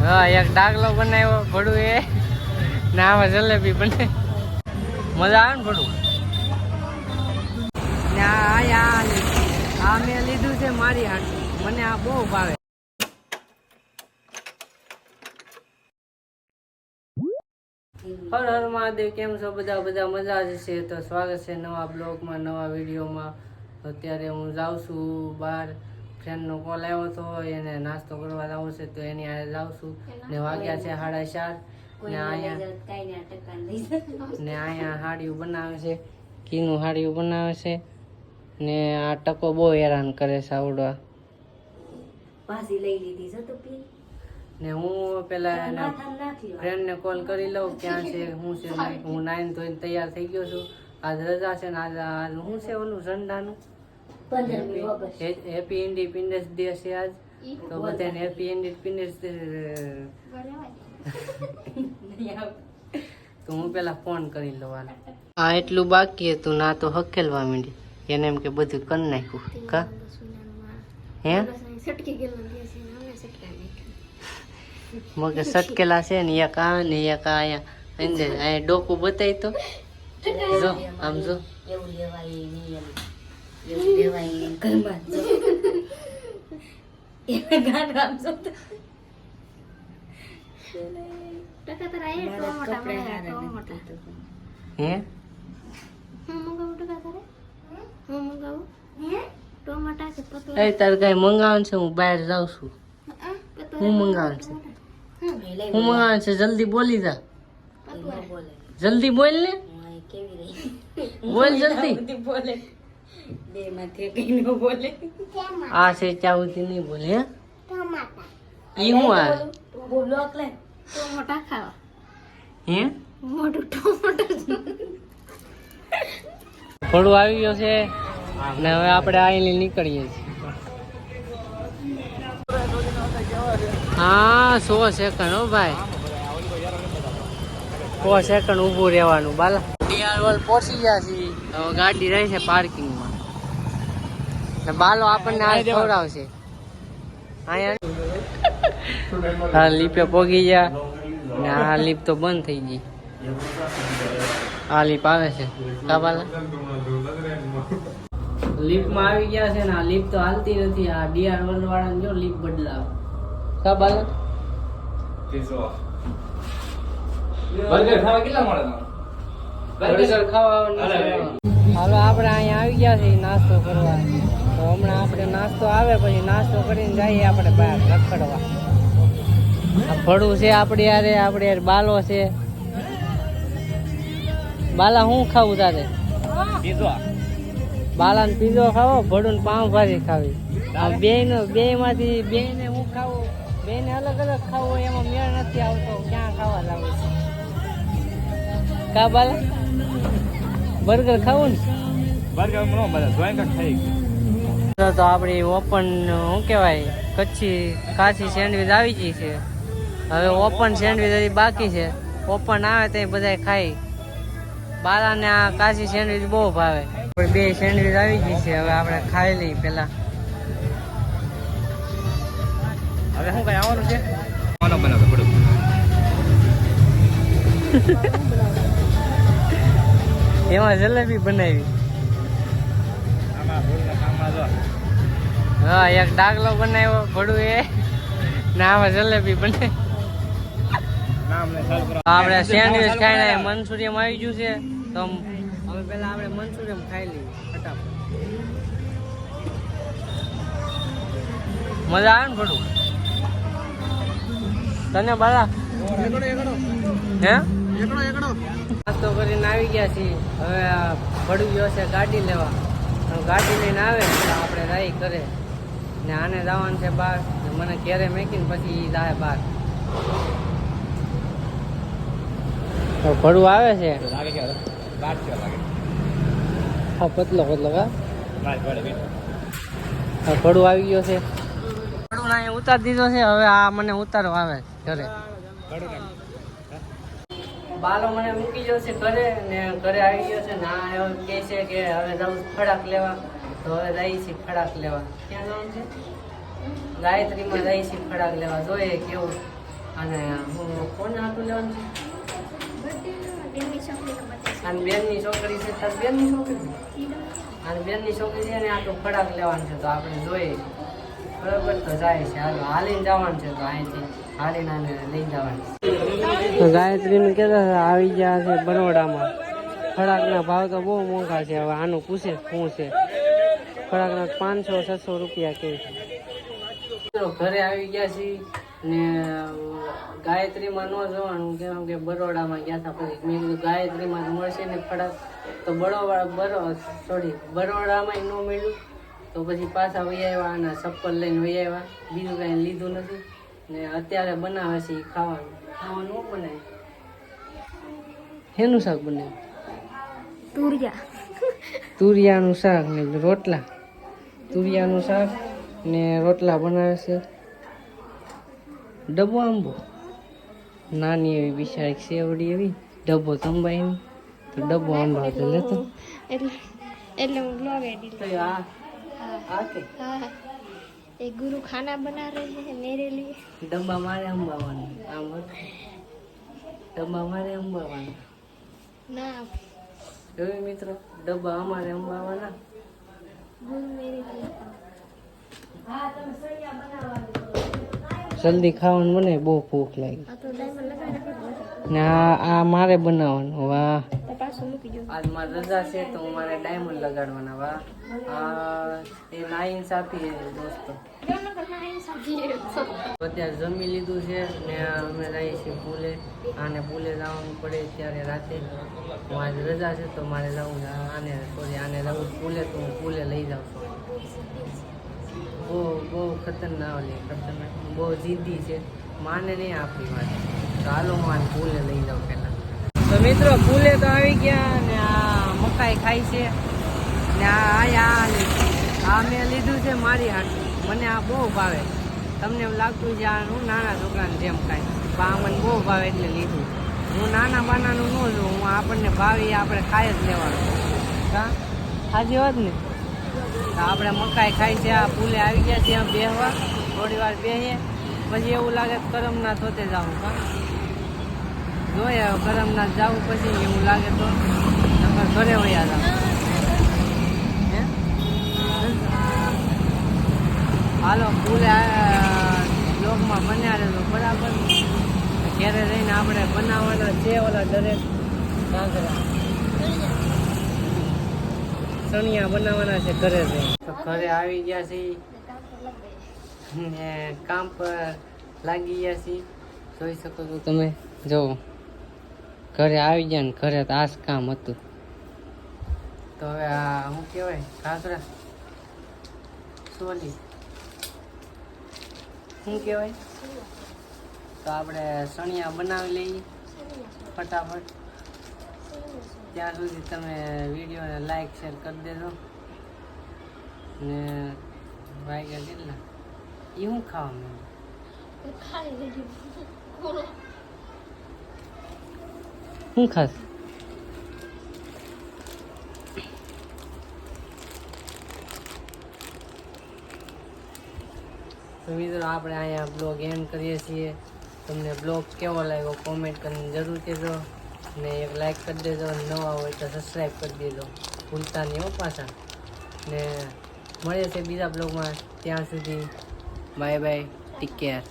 હા એક ડાગલો બનાવ્યો ભડું એ ને આમાં જલેબી બને મજા આવે ને ભડું ને આ મેં લીધું છે મારી હાથ મને આ બહુ ભાવે હર હર મહાદેવ કેમ છો બધા મજા જ છે તો સ્વાગત છે નવા બ્લોગમાં નવા વિડીયોમાં અત્યારે હું જાઉં છું બહાર ફ્રેન્ડનો કોલ આવ્યો હતો એને નાસ્તો કરવા જવું છે તો એની હારે જાઉં છું ને વાગ્યા છે 4:30 ને અહીંયા હાડિયું બનાવે છે ઘીનું હાડિયું બનાવે છે ને આ ટકો બહુ હેરાન કરે છે આવડવા પાછી લઈ લીધી છે તો પી ને હું પેલા ફ્રેન્ડને કોલ કરી લઉં ક્યાં છે હું છે હું નાઈને ધોઈને તૈયાર થઈ ગયો છું આજ રજા છે ને આજ હું છે ઓલું ઝંડાનું હેપી ઇન્ડિપેન્ડન્સ ડે છે આજ તો બધાને હેપી ઇન્ડિપેન્ડન્સ ડે તો હું પેલા ફોન કરી લઉં આ એટલું બાકી હતું ના તો હકેલવા માંડી એને એમ કે બધું કરી નાખ્યું કા હે મગે સટકેલા છે ને એક આ ને એક આ અહીંયા અંદર અહીંયા ડોકું બતાવી તો જો આમ જો એવું લેવાય નહીં એવું લેવાય ઘરમાં જો એ ગાન આમ જો ટકા તરા એ ટોમટા મને ટોમટા હે હું મંગાવું ટકા તારે હું મંગાવું હે ટોમટા કે પતો એ તાર કઈ મંગાવવાનું છે હું બહાર જાઉં છું હું મંગાવવાનું છે હું મંગાવવાનું છે જલ્દી બોલી જા જલ્દી બોલ ને કેવી રહી બોલ જલ્દી બોલે બે માંથી કઈ ન બોલે આ છે ચાઉથી નહીં બોલે હે ટમાટા ઈ હું આ બોલો એટલે ટોમટા ખાવા હે મોટું ટોમટા થોડું આવી ગયો છે ને હવે આપણે આઈલી નીકળીએ છીએ હા 100 સેકન્ડ હો ભાઈ 100 સેકન્ડ ઊભું રહેવાનું બાલા ડિયારવલ પહોંચી ગયા છીએ હવે ગાડી રહી છે પાર્કિંગમાં ને બાલો આપણને આજ ખવડાવશે અહીંયા હા લીપે પોગી ગયા ને આ લીપ તો બંધ થઈ ગઈ આ લીપ આવે છે કા બાલા લીપમાં આવી ગયા છે ને આ લીપ તો હાલતી નથી આ ડિયારવલ વાળાને જો લીપ બદલાવ કા બાલા બર્ગર ખાવા કેટલા મળે બર્ગર ખાવા હાલો આપણે અહીંયા આવી ગયા છીએ નાસ્તો કરવા તો હમણાં આપણે નાસ્તો આવે પછી નાસ્તો કરીને જઈએ આપણે બહાર રખડવા આ ભડું છે આપણે યાર બાલો છે બાલા હું ખાવું તારે બાલાને પીઝો ખાવો ભડું ને પાઉંભાજી ખાવી આ બે માંથી બે ને હું ખાવું બે ને અલગ અલગ ખાવું એમાં મેળ નથી આવતો ક્યાં ખાવા લાવું કા બાલા બર્ગર ખાવું ને બર્ગર નો બધા જોઈન્ટ થઈ તો આપણી ઓપન શું કહેવાય કાચી સેન્ડવીચ આવી ગઈ છે હવે ઓપન સેન્ડવીચ હજી બાકી છે ઓપન આવે તો બધા ખાઈ બાલાને આ કાચી સેન્ડવીચ બહુ ભાવે બે સેન્ડવીચ આવી ગઈ છે હવે આપણે ખાઈ લઈએ પેલા હવે શું કઈ આવવાનું છે ખાવાનો બનાવો પડ્યું એમાં જલેબી બનાવી હા એક ડાગલો બનાવ્યો ભડું એ ને આમાં જલેબી બને આપણે સેન્ડવીચ ખાઈને મંચુરિયમ આવી ગયું છે તો હવે પેલા આપણે મંચુરિયમ ખાઈ લઈએ ફટાફટ મજા આવે ને ભડું તને બાલા હે નાસ્તો કરીને આવી ગયા છીએ હવે આ ભડું ગયો છે ગાડી લેવા ગાડી લઈને આવે તો આપણે રાઈ કરે ને આને જવાનું છે બહાર મને ઘેરે મેકીને પછી જાય બહાર તો ભડું આવે છે હા પતલો કા ભડું આવી ગયો છે ભડું અહીંયા ઉતારી દીધો છે હવે આ મને ઉતારવા આવે ઘરે બાલો મને મૂકી ગયો છે ઘરે ને ઘરે આવી ગયો છે ના એવું કહે છે કે હવે જાઉં ખડાક લેવા તો હવે જઈએ છીએ ખડાક લેવા ક્યાં જવાનું છે ગાયત્રીમાં જઈએ છીએ ખડાક લેવા જોઈએ કેવું અને હું કોને હાટું લેવાનું છે? બેનની છોકરીનો બર્થડે અને બેનની છોકરી છે, તાર બેનની છોકરી અને બેનની છોકરી છે ને આટલું ખડાક લેવાનું છે. તો આપણે જોઈએ બરાબર. તો જાય છે, હાલો હાલીને જવાનું છે. તો અહીંથી હાલીને આને લઈ જવાનું છે. ગાયત્રીને કહેતા આવી ગયા છે બરોડામાં. ખડાકના ભાવ તો બહુ મોંઘા છે. હવે આનું પૂછે શું છે. ખડાકના 500-600 રૂપિયા કે છે. ઘરે આવી ગયા છીએ ને ગાયત્રીમાં ન જવાનું કેમ કે બરોડામાં ગયા હતા. પછી મેં કીધું ગાયત્રીમાં જ મળશે ને ખડાક. તો બરોડામાં ન મળ્યું. તો પછી પાછા વહી આવ્યા અને ચપ્પલ લઈને વહી આવ્યા. બીજું કાંઈ લીધું નથી ને અત્યારે બનાવે છે એ ખાવાનું. ખાવાનું શું બનાવે? શેનું શાક બનાવે? તુરિયાનું શાક ને રોટલા. તુરિયાનું શાક ને રોટલા બનાવે છે. ડબ્બો આંબો નાની એવી બિચારી સેવડી એવી ડબ્બો તંબાઈની. તો ડબ્બો આંબો હતો લેતો. એટલે હું બ્લોગ એડિટ તો આ કે हाँ एक गुरु खाना बना रहे हैं मेरे लिए ડબ્બા મારે અંબાવાનું. આમ ડબ્બા મારે અંબાવાના. ना જોયું મિત્રો, ડબ્બા અમારે અંબાવાના. गुरु मेरे लिए જલ્દી ખાવાનું મને બહુ ભૂખ લાગી. तो डायमंड लगा रखो ને આ મારે બનાવવાનું. વાહ, तो पास મૂકી જો આજ મારી રજા છે તો હું મારે ડાયમંડ લગાડવાના. વાહ, આ એ નાઇન્સાફી છે દોસ્તો. અત્યારે જમી લીધું છે ને અમે જઈએ છીએ પુલે. આને પુલે જવાનું પડે ત્યારે રાતે. હું આજ રજા છે તો મારે જવું આને જવું પુલે. તો હું પુલે લઈ જાઉં છું. બહુ ખતરનાક બહુ જીદ્દી છે. માને નહીં આપણી વાત. તો હાલો હું આને પુલે લઈ જાઉં પહેલાં. તો મિત્રો પુલે તો આવી ગયા ને આ મકાઈ ખાઈ છે ને આ મેં લીધું છે મારી હાથ. મને આ બહુ ભાવે. તમને એમ લાગતું છે આ હું નાના છોકરાને જેમ ખાય પણ આ મને બહુ ભાવે એટલે લીધું. હું નાના બાનાનું ન જોઉં. હું આપણને ભાવી આપણે ખાઈ જ લેવાનું. હા સાચી વાત ને. તો આપણે મકાઈ ખાઈ છે. આ પુલે આવી ગયા છે બેહવા. થોડી વાર બેસીએ પછી એવું લાગે કરમનાથ હોતે જાઉં. હા જોઈએ કરમનાથ જાવું પછી એવું લાગે તો નકર ઘરે વયા જાવ. હે હાલો પુલે બ્લોગમાં બન્યા રહેજો બરાબર. ઘરે રહીને આપણે બનાવવાના છે ઓલા દરેક કાંકરા સણિયા બનાવવાના છે ઘરે રહીને. તો ઘરે આવી ગયા છીએ ને કામ પર લાગી ગયા છીએ. જોઈ શકો છો તમે. જો ઘરે આવી ગયા ને ઘરે તો આ જ કામ હતું. તો હવે આ શું કહેવાય કાંકરા સોલી શું કહેવાય. તો આપણે સણિયા બનાવી લઈએ ફટાફટ. ત્યાં સુધી તમે વિડીયોને લાઈક શેર કરી દેજો ને વાગ્યા કેટલા એ શું ખાવાનું શું ખાસ. તો મિત્રો આપણે અહીંયા બ્લોગ એન્ડ કરીએ છીએ. તમને બ્લોગ કેવો લાગ્યો કોમેન્ટ કરીને જરૂર કહેજો ને એક લાઈક કરી દેજો. નવા હોય તો સબસ્ક્રાઈબ કરી દેજો ભૂલતા નહીં હો પાછા. ને મળીએ છીએ બીજા બ્લોગમાં. ત્યાં સુધી બાય બાય, ટેક કેર.